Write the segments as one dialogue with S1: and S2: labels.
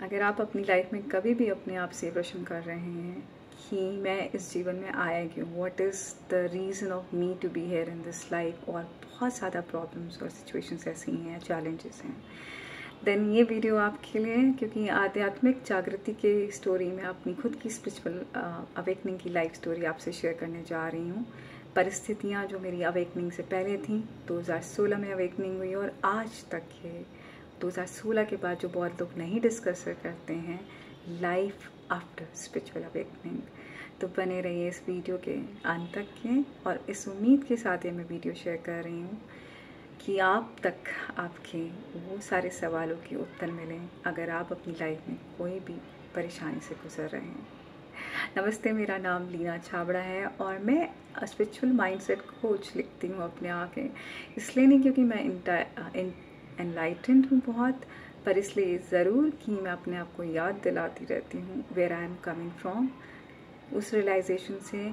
S1: अगर आप अपनी लाइफ में कभी भी अपने आप से प्रश्न कर रहे हैं कि मैं इस जीवन में आया क्यों, what is the reason of me to be here in this life, और बहुत ज़्यादा प्रॉब्लम्स और सिचुएशंस ऐसी हैं, चैलेंजेस हैं, देन ये वीडियो आपके लिए है। क्योंकि आध्यात्मिक जागृति के स्टोरी में अपनी खुद की स्पिरिचुअल अवेकनिंग की लाइफ स्टोरी आपसे शेयर करने जा रही हूँ। परिस्थितियाँ जो मेरी अवेकनिंग से पहले थी, 2016 में अवेकनिंग हुई, और आज तक के 2016 के बाद जो बहुत लोग नहीं डिस्कस करते हैं, लाइफ आफ्टर स्पिरिचुअल अवेकनिंग। तो बने रहिए इस वीडियो के अंत तक के, और इस उम्मीद के साथ ये मैं वीडियो शेयर कर रही हूँ कि आप तक आपके वो सारे सवालों के उत्तर मिलें अगर आप अपनी लाइफ में कोई भी परेशानी से गुजर रहे हैं। नमस्ते, मेरा नाम लीना छाबड़ा है और मैं स्पिरिचुअल माइंडसेट कोच लिखती हूँ अपने आगे। इसलिए नहीं क्योंकि मैं एनलाइटेंड हूँ बहुत, पर इसलिए ज़रूर कि मैं अपने आप को याद दिलाती रहती हूँ where I am coming from, उस रियलाइजेशन से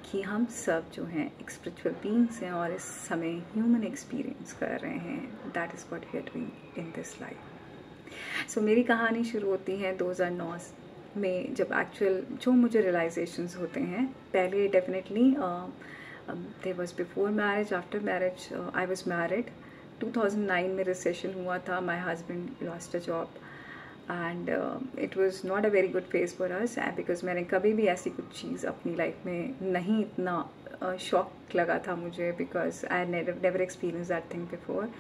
S1: कि हम सब जो हैं एक स्पिरिचुअल बीइंग्स हैं और इस समय ह्यूमन एक्सपीरियंस कर रहे हैं। That is what we are doing in this life. So मेरी कहानी शुरू होती है 2009 में, जब एक्चुअल जो मुझे रियलाइजेशंस होते हैं। पहले definitely there was before marriage, after marriage I was married. 2009 में रिसेशन हुआ था, my husband lost a job and it was not a very good phase for us, because मैंने कभी भी ऐसी कुछ चीज़ अपनी लाइफ में नहीं, इतना शॉक लगा था मुझे, because I never experience that thing before.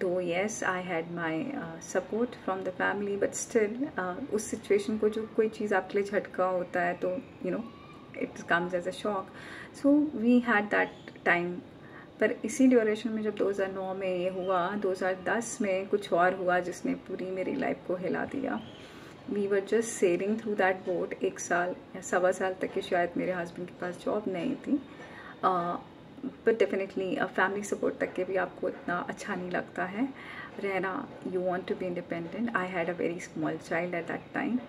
S1: Though yes I had my support from the family, but still उस सिचुएशन को, जो कोई चीज़ आपके लिए झटका होता है तो you know it comes as a shock. So we had that time. पर इसी ड्यूरेशन में जब 2009 में ये हुआ, 2010 में कुछ और हुआ जिसने पूरी मेरी लाइफ को हिला दिया। We were just sailing through that boat. 1 साल या 1.25 साल तक के शायद मेरे हस्बैंड के पास जॉब नहीं थी, बट डेफिनेटली फैमिली सपोर्ट तक के भी आपको इतना अच्छा नहीं लगता है रहना। You want to be independent. I had a very small child at that time.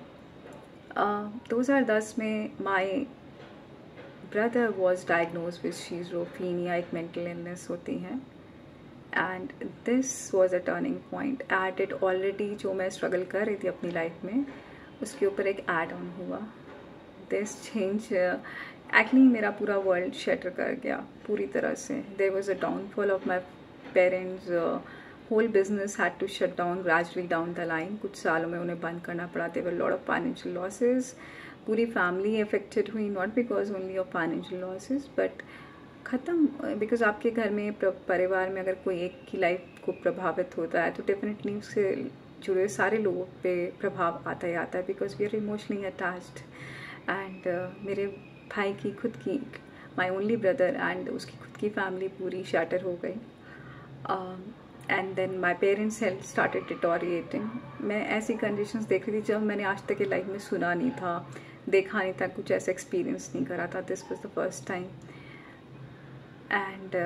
S1: 2010 में माई brother was diagnosed with schizophrenia, एक mental illness होती है, and this was a turning point. At it already जो मैं struggle कर रही थी अपनी life में, उसके ऊपर एक add on हुआ। This change actually मेरा पूरा world shatter कर गया पूरी तरह से। There was a downfall of my parents. Whole business had to shut down gradually down the line. कुछ सालों में उन्हें बंद करना पड़ा। There were a lot of financial losses. पूरी फैमिली अफेक्टेड हुई, not because only of financial losses, but ख़त्म। बिकॉज आपके घर में, परिवार में अगर कोई एक की लाइफ को प्रभावित होता है तो डेफिनेटली उससे जुड़े सारे लोगों पे प्रभाव आता ही आता है, because we are emotionally attached. And मेरे भाई की खुद की, माई ओनली ब्रदर, एंड उसकी खुद की फैमिली पूरी शैटर हो गई। And then my parents health started deteriorating. मैं ऐसी कंडीशंस देख रही थी जब मैंने आज तक की लाइफ में सुना नहीं था, देखा नहीं था, कुछ ऐसा एक्सपीरियंस नहीं करा था। This was the first time, and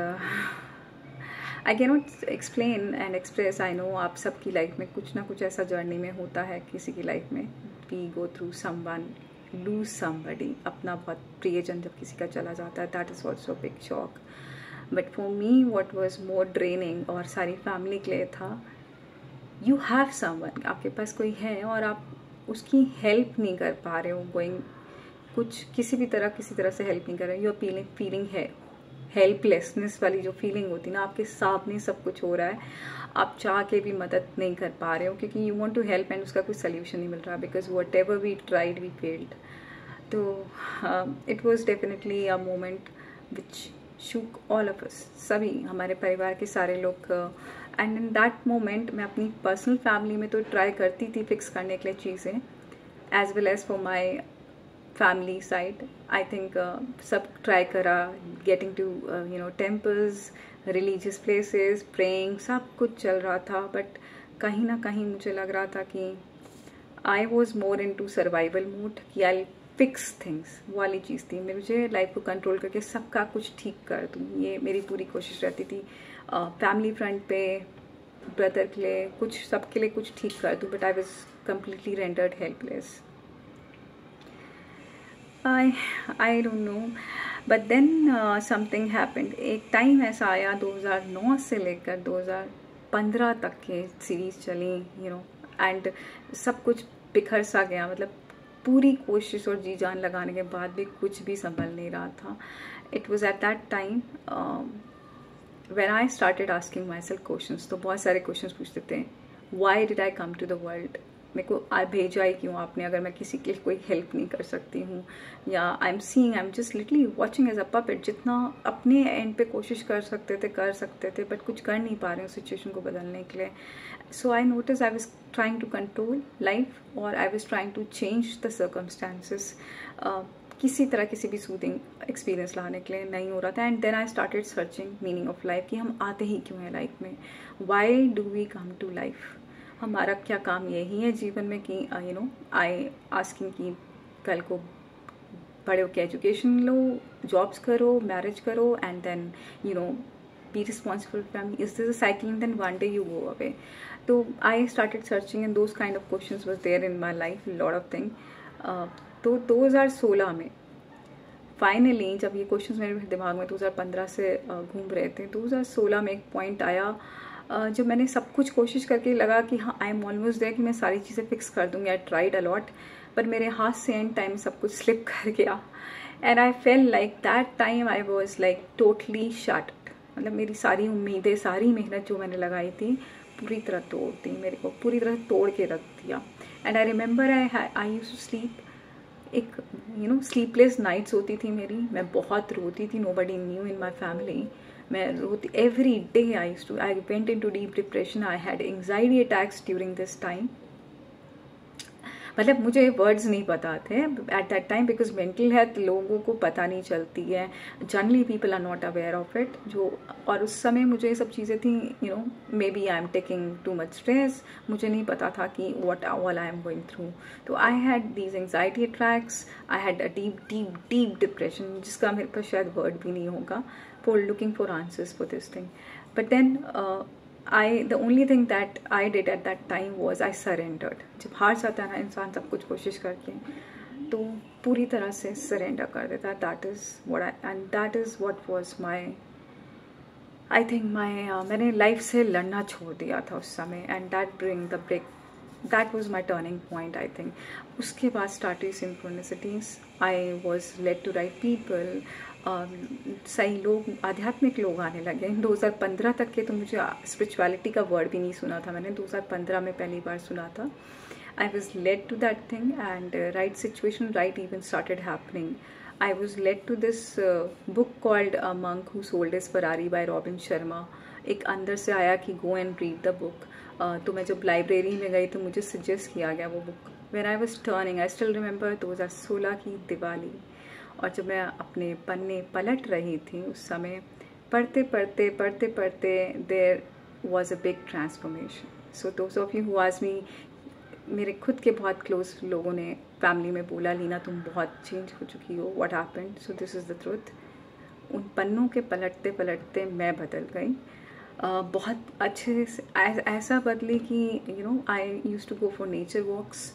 S1: I can not explain and express. I know आप सबकी लाइफ में कुछ ना कुछ ऐसा जर्नी में होता है, किसी की लाइफ में। We go through someone, lose somebody, अपना बहुत प्रियजन जब किसी का चला जाता है, that is also big shock. But for me what was more draining, और सारी फैमिली के लिए था, यू हैव समवन, आपके पास कोई है और आप उसकी हेल्प नहीं कर पा रहे हो, गोइंग कुछ किसी तरह से हेल्प नहीं कर रहे हो। यू फीलिंग है हेल्पलेसनेस वाली जो फीलिंग होती है ना, आपके सामने सब कुछ हो रहा है, आप चाह के भी मदद नहीं कर पा रहे हो, क्योंकि you want to help and उसका कोई सोल्यूशन नहीं मिल रहा, because whatever we tried we failed. तो it was definitely a moment which shook all of us, सभी हमारे परिवार के सारे लोग। एंड इन दैट मोमेंट मैं अपनी पर्सनल फैमिली में तो ट्राई करती थी फिक्स करने के लिए चीज़ें, as well as for my family side. I think सब ट्राई करा, getting to temples, religious places, praying, सब कुछ चल रहा था, बट कहीं ना कहीं मुझे लग रहा था कि I was more into survival mood, कि आई फिक्स थिंग्स वाली चीज़ थी। मुझे लाइफ को कंट्रोल करके सबका कुछ ठीक कर दूँ, ये मेरी पूरी कोशिश रहती थी। फैमिली फ्रंट पे, ब्रदर के लिए कुछ, सबके लिए कुछ ठीक कर दूँ, but I was completely rendered helpless. I don't know, but then something happened. एक टाइम ऐसा आया 2009 से लेकर 2015 तक के सीरीज चली, एंड सब कुछ बिखर सा गया, मतलब पूरी कोशिश और जी जान लगाने के बाद भी कुछ भी संभल नहीं रहा था. It was at that time when I started asking myself questions, तो बहुत सारे क्वेश्चंस पूछते थे. Why did I come to the world? मेरे को भेजा ही क्यों आपने, अगर मैं किसी के लिए कोई हेल्प नहीं कर सकती हूँ, या I am just littly watching as a puppet. जितना अपने एंड पे कोशिश कर सकते थे बट कुछ कर नहीं पा रहे हैं सिचुएशन को बदलने के लिए. So I notice I was trying to control life और I was trying to change the circumstances. किसी तरह किसी भी सूदिंग एक्सपीरियंस लाने के लिए नहीं हो रहा था. And then I started searching meaning of life, कि हम आते ही क्यों हैं लाइफ में, why do we come to life, हमारा क्या काम यही है जीवन में, कि आई आस्किंग कि कल को बड़े होकर एजुकेशन लो, जॉब्स करो, मैरिज करो, and then be responsible family. Is this a cycle and then one day you go away. तो I started searching and those kind of questions was there in my life, lot of thing. तो 2016 में finally जब ये questions मेरे दिमाग में 2015 से घूम रहे थे, 2016 में एक पॉइंट आया जब मैंने सब कुछ कोशिश करके लगा कि हाँ आई एम ऑलमोस्ट देयर, कि मैं सारी चीज़ें फिक्स कर दूंगी. आई ट्राइड अलॉट, पर मेरे हाथ से एंड टाइम सब कुछ स्लिप कर गया. And I fail like that time I was like totally shorted. मतलब मेरी सारी उम्मीदें, सारी मेहनत जो मैंने लगाई थी पूरी तरह तोड़ दी, मेरे को पूरी तरह तोड़ के रख दिया. And I remember I used to sleep, एक स्लीपलेस नाइट्स होती थी मेरी. मैं बहुत रोती थी, nobody knew in my family. मैं रोती every day. I went into deep depression. I had anxiety attacks during this time. मतलब मुझे वर्ड्स नहीं पता थे at that time, because mental health लोगों को पता नहीं चलती है. Generally people are not aware of it. और उस समय मुझे ये सब चीज़ें थी, maybe I am taking too much stress. मुझे नहीं पता था कि what all I am going through. तो I had these anxiety attacks, I had a deep deep deep depression, जिसका मेरे पास शायद वर्ड भी नहीं होगा for looking for answers for this thing. But then the only thing that I did at that time was I surrendered. जब हार जाता है ना इंसान सब कुछ कोशिश करके, तो पूरी तरह से सरेंडर कर देता है. that is what was my I think मैंने लाइफ से लड़ना छोड़ दिया था उस समय. And that was my turning point, I think. उसके बाद started synchronicities. I was led to right people. सही लोग, आध्यात्मिक लोग आने लगे. 2015 तक के तो मुझे स्पिरिचुअलिटी का वर्ड भी नहीं सुना था. मैंने 2015 में पहली बार सुना था. I was led to that thing, and right situation, right event started happening. I was led to this book called A Monk Who Sold His Ferrari by Robin Sharma. एक अंदर से आया कि go and read the book. तो मैं जब library में गई तो मुझे सजेस्ट किया गया वो book. When I was turning, I still remember 2016 की दिवाली, और जब मैं अपने पन्ने पलट रही थी उस समय, पढ़ते पढ़ते there was a big transformation. So those of you who asked me, मेरे खुद के बहुत क्लोज लोगों ने फैमिली में बोला, लीना तुम बहुत चेंज हो चुकी हो, what happened. So this is the truth. उन पन्नों के पलटते पलटते मैं बदल गई. बहुत अच्छे से ऐसा बदली कि I used to go for nature walks.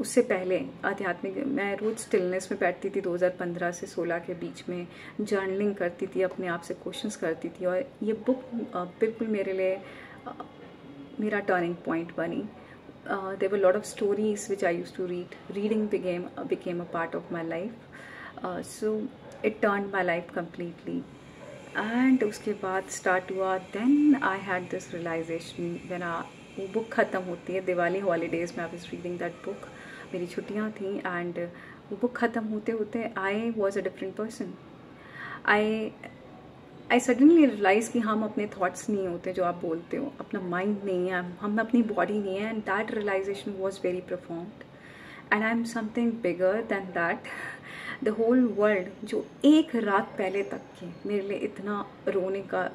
S1: उससे पहले आध्यात्मिक, मैं रोज स्टिलनेस में बैठती थी 2015 से 16 के बीच में. जर्नलिंग करती थी, अपने आप से क्वेश्चंस करती थी. और ये बुक बिल्कुल मेरे लिए मेरा टर्निंग पॉइंट बनी. There were lot of stories which I used to read. Reading became a part of my life. So it turn my life completely. And उसके बाद स्टार्ट हुआ, then I had this realization when वो book ख़त्म होती है Diwali holidays में. I was reading that book. मेरी छुट्टियाँ थी एंड वो बुक ख़त्म होते होते I was a different person. I suddenly realise कि हम अपने थॉट्स नहीं होते जो आप बोलते हो, अपना माइंड नहीं है, हम अपनी बॉडी नहीं है. And that realization was very profound. And I am something bigger than that. The whole world जो एक रात पहले तक के मेरे लिए इतना रोने का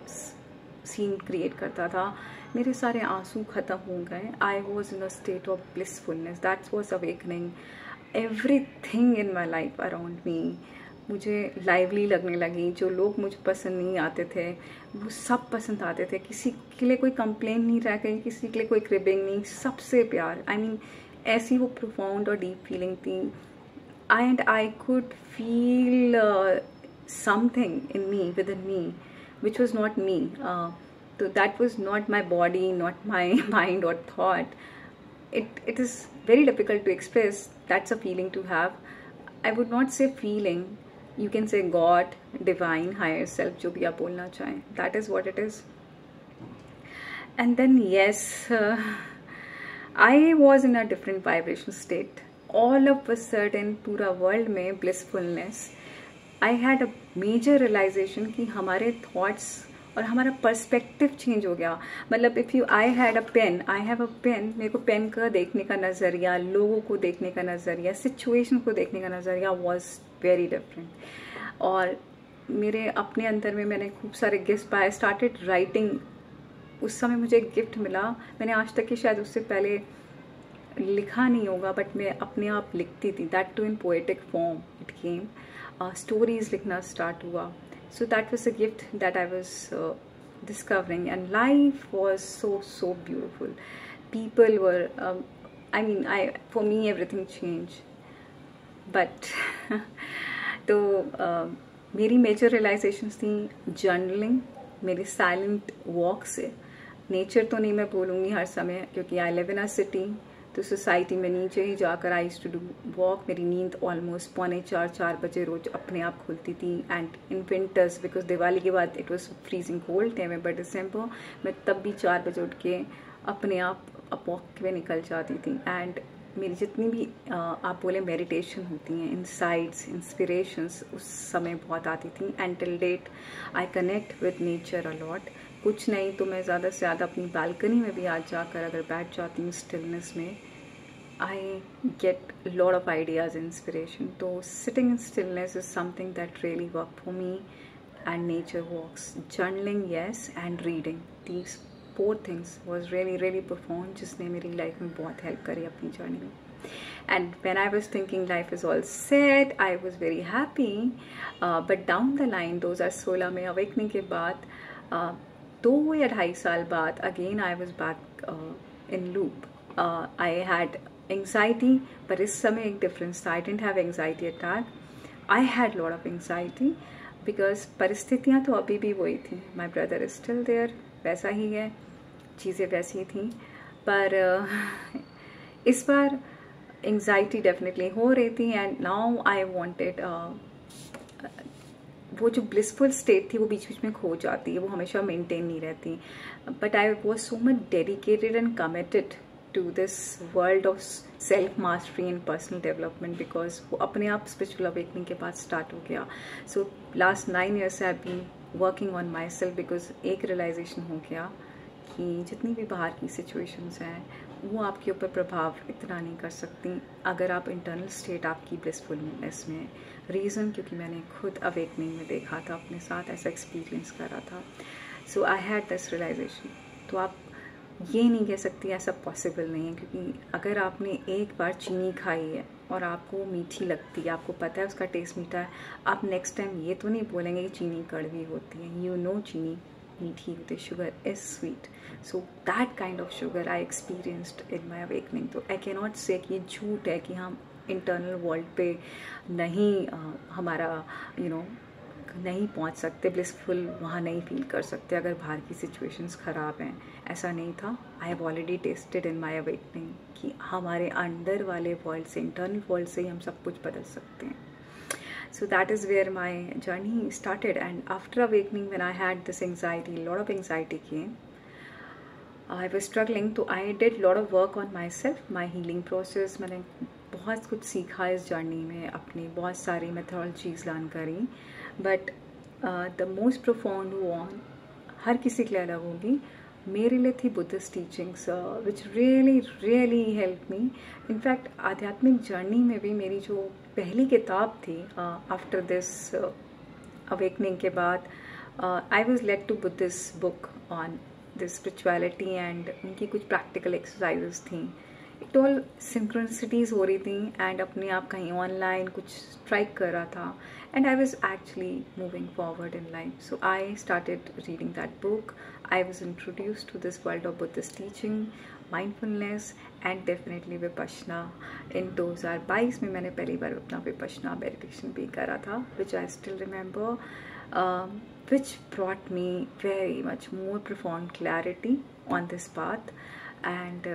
S1: सीन क्रिएट करता था, मेरे सारे आंसू ख़त्म हो गए. I was in a state of blissfulness. That was awakening. Everything in my life around me मुझे लाइवली लगने लगी. जो लोग मुझे पसंद नहीं आते थे वो सब पसंद आते थे. किसी के लिए कोई कंप्लेन नहीं रह गई, किसी के लिए कोई क्रिबिंग नहीं, सबसे प्यार. आई मीन ऐसी वो प्रोफाउंड और डीप फीलिंग थी. And I could feel something in me, with in me, which was not me. So that was not my body, not my mind or thought. it is very difficult to express. That's a feeling to have. I would not say feeling, you can say God, divine, higher self, जो भी आप बोलना चाहें. That is what it is. And then yes, I was in a different vibration state. All of a sudden पूरा world में blissfulness. I had a major realization कि हमारे thoughts और हमारा पर्सपेक्टिव चेंज हो गया. मतलब if you I had a pain, I have a pain, मेरे को पेन का देखने का नज़रिया, लोगों को देखने का नज़रिया, सिचुएशन को देखने का नज़रिया वॉज वेरी डिफरेंट. और मेरे अपने अंदर में मैंने खूब सारे गिफ्ट पाए. Started writing. उस समय मुझे एक गिफ्ट मिला. मैंने आज तक कि शायद उससे पहले लिखा नहीं होगा, बट मैं अपने आप लिखती थी. That too in poetic form it came. Stories लिखना स्टार्ट हुआ. So that was a gift that I was discovering, and life was so beautiful. People were, I mean, for me everything changed. But तो मेरी major realizations थी journaling, मेरी silent walk से. Nature तो नहीं मैं बोलूँगी हर समय, क्योंकि I live in a city. तो सोसाइटी में नीचे ही जाकर I used to do walk. मेरी नींद ऑलमोस्ट 3:45-4 बजे रोज अपने आप खुलती थी. And in winters, because Diwali के बाद इट वॉज फ्रीजिंग कोल्ड, नवंबर दिसंबर, मैं तब भी 4 बजे उठ के अपने आप वॉक पे निकल जाती थी. एंड मेरी जितनी भी आप बोले मेडिटेशन होती हैं, इनसाइट्स, इंस्पिरेशंस उस समय बहुत आती थी. And till date I connect with nature a lot. कुछ नहीं तो मैं ज़्यादा से ज़्यादा अपनी बालकनी में भी आज जाकर अगर बैठ जाती हूँ स्टिलनेस में, I get lot of ideas, inspiration. तो sitting in stillness is something that really work for me. And nature walks, journaling yes, and reading, these 4 things was really perform, जिसने मेरी लाइफ में बहुत हेल्प करी अपनी journey में. And when I was thinking life is all set, I was very happy. But down the line, 2016 में awakening के बाद 2 या 2.5 साल बाद again I was back in loop. I had anxiety, पर इस समय एक difference था. I didn't have anxiety attack. I had lot of anxiety because परिस्थितियाँ तो अभी भी वही थी. My brother is still there, वैसा ही है, चीज़ें वैसी थी. पर इस बार एंग्जाइटी डेफिनेटली हो रही थी. एंड नाउ आई वांटेड, वो जो ब्लिसफुल स्टेट थी वो बीच बीच में खो जाती है, वो हमेशा मेंटेन नहीं रहती. But I was so much dedicated and committed to this world of self mastery and personal development, because वो अपने आप स्पिरिचुअल अवेकनिंग के बाद स्टार्ट हो गया. So last 9 years I have been working on myself, because एक realization हो गया कि जितनी भी बाहर की सिचुएशंस हैं वो आपके ऊपर प्रभाव इतना नहीं कर सकती अगर आप इंटरनल स्टेट आपकी ब्लिसफुलनेस में. रीज़न क्योंकि मैंने खुद अवेकनिंग में देखा था, अपने साथ ऐसा एक्सपीरियंस करा था. सो आई हैड दिस रियलाइजेशन. तो आप ये नहीं कह सकती ऐसा पॉसिबल नहीं है, क्योंकि अगर आपने एक बार चीनी खाई है और आपको मीठी लगती है, आपको पता है उसका टेस्ट मीठा है, आप नेक्स्ट टाइम ये तो नहीं बोलेंगे कि चीनी कड़वी होती है. यू नो चीनी मीठी होती है, sugar is sweet. So that kind of sugar I experienced in my awakening. तो आई कैन नॉट से कि ये झूठ है कि हम इंटरनल वर्ल्ड पे नहीं हमारा नहीं पहुंच सकते, ब्लिसफुल वहाँ नहीं फील कर सकते अगर बाहर की सिचुएशंस ख़राब हैं. ऐसा नहीं था. I have already tested in my awakening कि हमारे अंदर वाले वर्ल्ड से, इंटरनल वर्ल्ड से ही हम सब कुछ बदल सकते हैं. So that is where my journey started. And after awakening, when I had this anxiety, a lot of anxiety came. I was struggling, so I did a lot of work on myself, my healing process. मैंने बहुत कुछ सीखा इस journey में, अपनी बहुत सारी methodologies learn करी. But the most profound one हर किसी के लिए अलग होगी, मेरे लिए थी Buddhist teachings, which really help me. In fact आध्यात्मिक जर्नी में भी मेरी जो पहली किताब थी आफ्टर दिस अवेकनिंग के बाद, I was led to Buddhist book on this spirituality, and उनकी कुछ प्रैक्टिकल एक्सरसाइजेस थी. इट ऑल सिंक्रोनिसिटीज़ हो रही थी, एंड अपने आप कहीं ऑनलाइन कुछ स्ट्राइक कर रहा था, and I was actually moving forward in life. So I started reading that book. I was introduced to this world of Buddhist teaching, mindfulness, and definitely Vipassana. In 2022 में मैंने पहली बार अपना Vipassana meditation भी करा था, which I still remember, which brought me very much more profound clarity on this path. and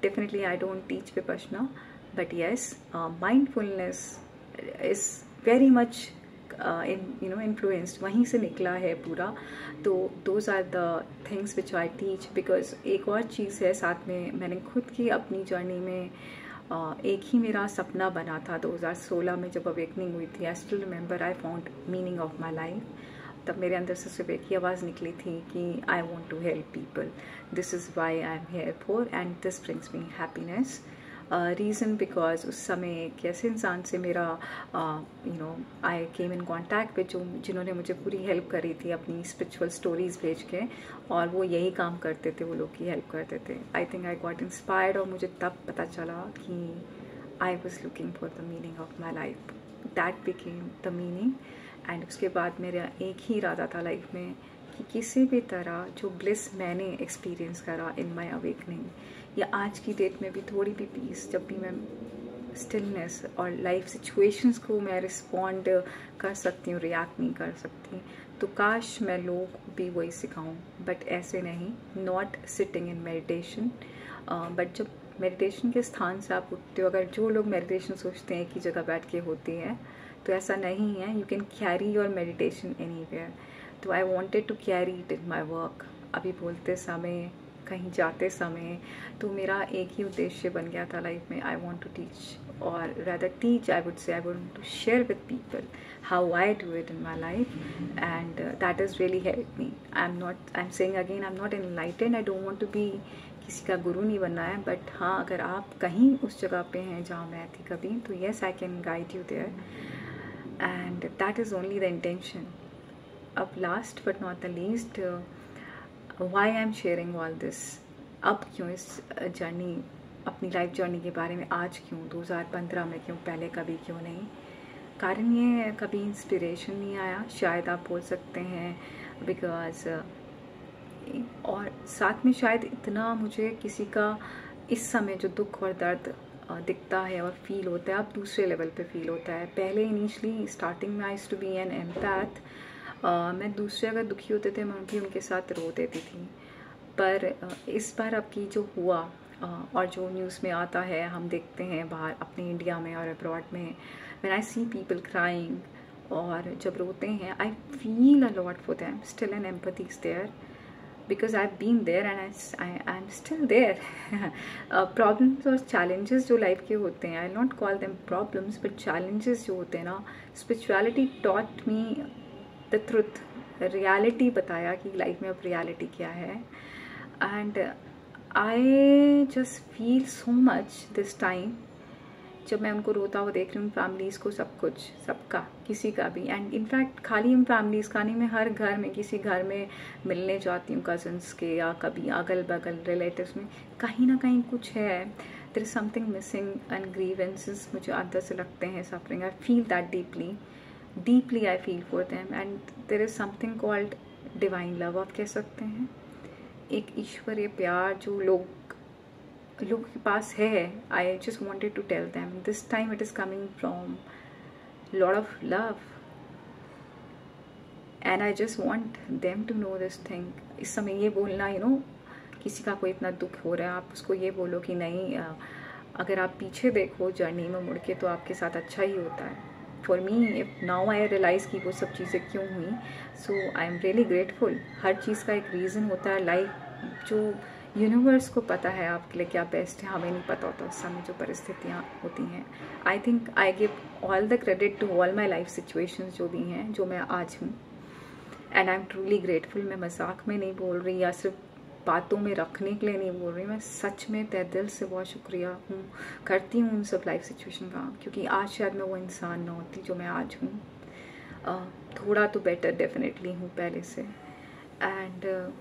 S1: definitely I don't teach Vipassana, but yes, mindfulness is very much influenced, वहीं से निकला है पूरा. तो those are the things which I teach. because एक और चीज़ है साथ में, मैंने खुद की अपनी जर्नी में एक ही मेरा सपना बना था 2016 में जब अवेकनिंग हुई थी. I still remember I found meaning of my life. तब मेरे अंदर से सिर्फ एक ही आवाज़ निकली थी कि I want to help people, this is why I am here for, and this brings me happiness. Reason because उस समय एक ऐसे इंसान से मेरा आई केम इन कॉन्टैक्ट विद जिन्होंने मुझे पूरी हेल्प करी थी अपनी स्पिरिचुअल स्टोरीज भेज के, और वो यही काम करते थे, वो लोग की हेल्प करते थे. आई थिंक आई गॉट इंस्पायर्ड, और मुझे तब पता चला कि I was looking for the meaning of my life. That became the meaning. And उसके बाद मेरा एक ही इरादा था लाइफ में कि किसी भी तरह जो ब्लिस मैंने एक्सपीरियंस करा इन माई अवेकनिंग, या आज की डेट में भी थोड़ी भी पीस, जब भी मैं स्टिलनेस और लाइफ सिचुएशंस को मैं रिस्पॉन्ड कर सकती हूँ, रिएक्ट नहीं कर सकती, तो काश मैं लोग भी वही सिखाऊं. बट ऐसे नहीं, not sitting in meditation. But जब मेडिटेशन के स्थान से आप उठते हो, अगर जो लोग मेडिटेशन सोचते हैं एक ही जगह बैठ के होती है, तो ऐसा नहीं है. You can carry your meditation anywhere. तो I wanted to carry it in my work. अभी बोलते समय, कहीं जाते समय, तो मेरा एक ही उद्देश्य बन गया था लाइफ में. आई वॉन्ट टू टीच, और rather teach, I would say. I want to share with people how I do it in my life, and that has really helped me. I'm saying again, I'm not enlightened. I don't want to be किसी का गुरु नहीं बनना है, but हाँ, अगर आप कहीं उस जगह पे हैं जहाँ मैं थी कभी, तो yes, I can guide you there, and that is only the intention. अब last but not the least, why I'm sharing all this. अब क्यों इस जर्नी, अपनी लाइफ जर्नी के बारे में आज क्यों, 2015 में क्यों, पहले कभी क्यों नहीं. कारण ये कभी इंस्पिरेशन नहीं आया, शायद आप बोल सकते हैं, बिकॉज और साथ में शायद इतना मुझे किसी का इस समय जो दुख और दर्द दिखता है और फील होता है, अब दूसरे लेवल पे फील होता है. पहले इनिशियली स्टार्टिंग में I used to be an empath. मैं दूसरे अगर दुखी होते थे, मैं भी उनके साथ रो देती थी. पर इस बार अब की जो हुआ, और जो न्यूज़ में आता है, हम देखते हैं बाहर अपने इंडिया में और अब्रॉड में, when I see people crying, और जब रोते हैं, I feel a lot for them. Still an empathy is there, because I have been there and I am still there. Problems और चैलेंजेस जो लाइफ के होते हैं, I not call them problems, but challenges जो होते हैं ना, spirituality taught me the truth, reality बताया कि लाइफ में अब रियलिटी क्या है. And I just feel so much this time, जब मैं उनको रोता हुआ देख रही हूँ, फैमिलीज़ को, सब कुछ, सबका, किसी का भी. एंड इनफैक्ट खाली हम फैमिलीज़ का नहीं, मैं हर घर में, किसी घर में मिलने जाती हूँ कजन्स के, या कभी अगल बगल रिलेटिव्स में, कहीं ना कहीं कुछ है, there is something missing, and grievances मुझे अंदर से लगते हैं, suffering. I feel that deeply I feel for them. And there is something called divine love, आप कह सकते हैं, एक ईश्वरीय प्यार जो लोगों के पास है. I just wanted to tell them this time it is coming from lot of love, and I just want them to know this thing. इस समय ये बोलना, किसी का कोई इतना दुख हो रहा है, आप उसको ये बोलो कि नहीं, अगर आप पीछे देखो जर्नी में मुड़ के, तो आपके साथ अच्छा ही होता है. For me, if now I realize कि वो सब चीज़ें क्यों हुई, so I am really grateful. हर चीज़ का एक रीज़न होता है. लाइफ जो यूनिवर्स को पता है आपके लिए क्या बेस्ट है, हमें नहीं पता होता उस समय जो परिस्थितियाँ होती हैं. I think I give all the credit to all my life situations जो भी हैं, जो मैं आज हूँ, and I am truly grateful. मैं मजाक में नहीं बोल रही, या सिर्फ बातों में रखने के लिए नहीं बोल रही, मैं सच में तहे दिल से बहुत शुक्रिया करती हूँ उन सब लाइफ सिचुएशन का, क्योंकि आज शायद मैं वो इंसान ना होती जो मैं आज हूँ. थोड़ा तो बेटर डेफिनेटली हूँ पहले से. And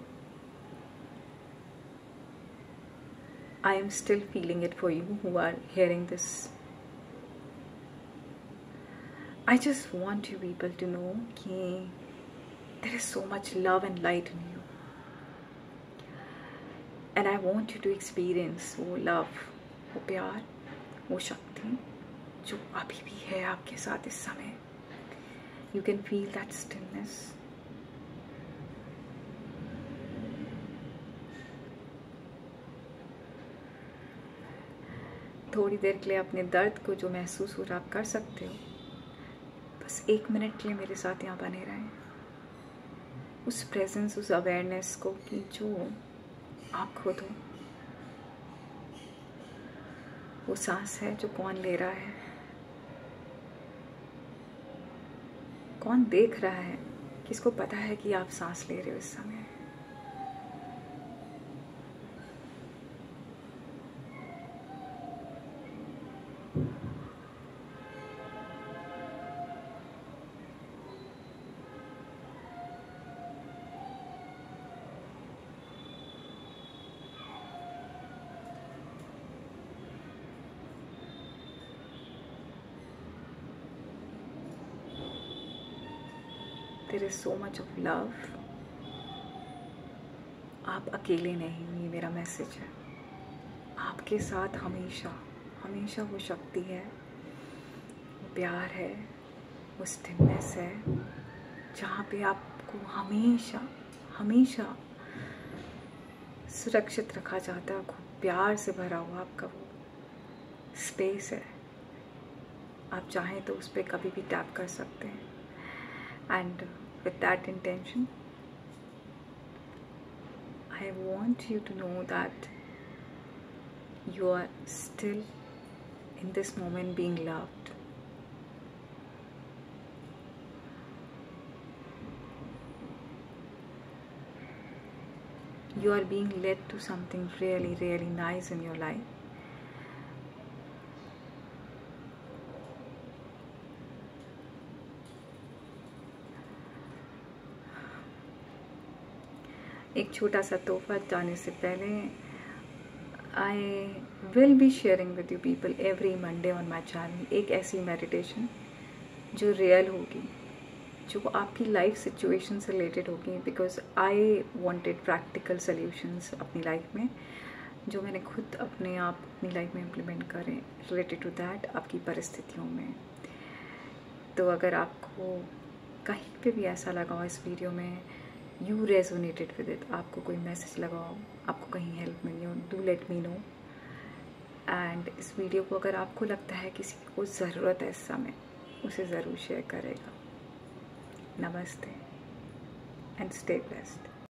S1: I am still feeling it for you who are hearing this. I just want you people to know that there is so much love and light in you, and I want you to experience वो love, वो प्यार, वो शक्ति जो अभी भी है आपके साथ इस समय. You can feel that stillness. थोड़ी देर के लिए अपने दर्द को जो महसूस हो रहा आप कर सकते हो, बस 1 मिनट के लिए मेरे साथ यहाँ बने रहें। उस प्रेजेंस, उस अवेयरनेस को कि जो आप खुद हो। वो सांस है जो कौन ले रहा है, कौन देख रहा है, किसको पता है कि आप सांस ले रहे हो इस समय। There is so much of love. आप अकेले नहीं हो, ये मेरा मैसेज है। आपके साथ हमेशा हमेशा वो शक्ति है, वो प्यार है, वो स्टिलनेस है, जहाँ पे आपको हमेशा हमेशा सुरक्षित रखा जाता है। खूब प्यार से भरा हुआ आपका वो स्पेस है। आप चाहें तो उस पर कभी भी टैप कर सकते हैं। And with that intention, I want you to know that you are still in this moment being loved. You are being led to something really, really nice in your life. एक छोटा सा तोहफा जाने से पहले, I will be sharing with you people every Monday on my channel एक ऐसी meditation जो रियल होगी, जो आपकी लाइफ सिचुएशन से रिलेटेड होगी। Because I wanted practical solutions अपनी लाइफ में, जो मैंने खुद अपने आप अपनी लाइफ में इम्प्लीमेंट करें रिलेटेड टू दैट आपकी परिस्थितियों में। तो अगर आपको कहीं पे भी ऐसा लगा हो इस वीडियो में, यू रेजोनेटेड विद इट, आपको कोई मैसेज लगा हो, आपको कहीं हेल्प मिली हो, do let me know. And इस वीडियो को अगर आपको लगता है किसी को ज़रूरत है इस समय, उसे ज़रूर शेयर करेगा। नमस्ते एंड स्टे ब्लेस्ड।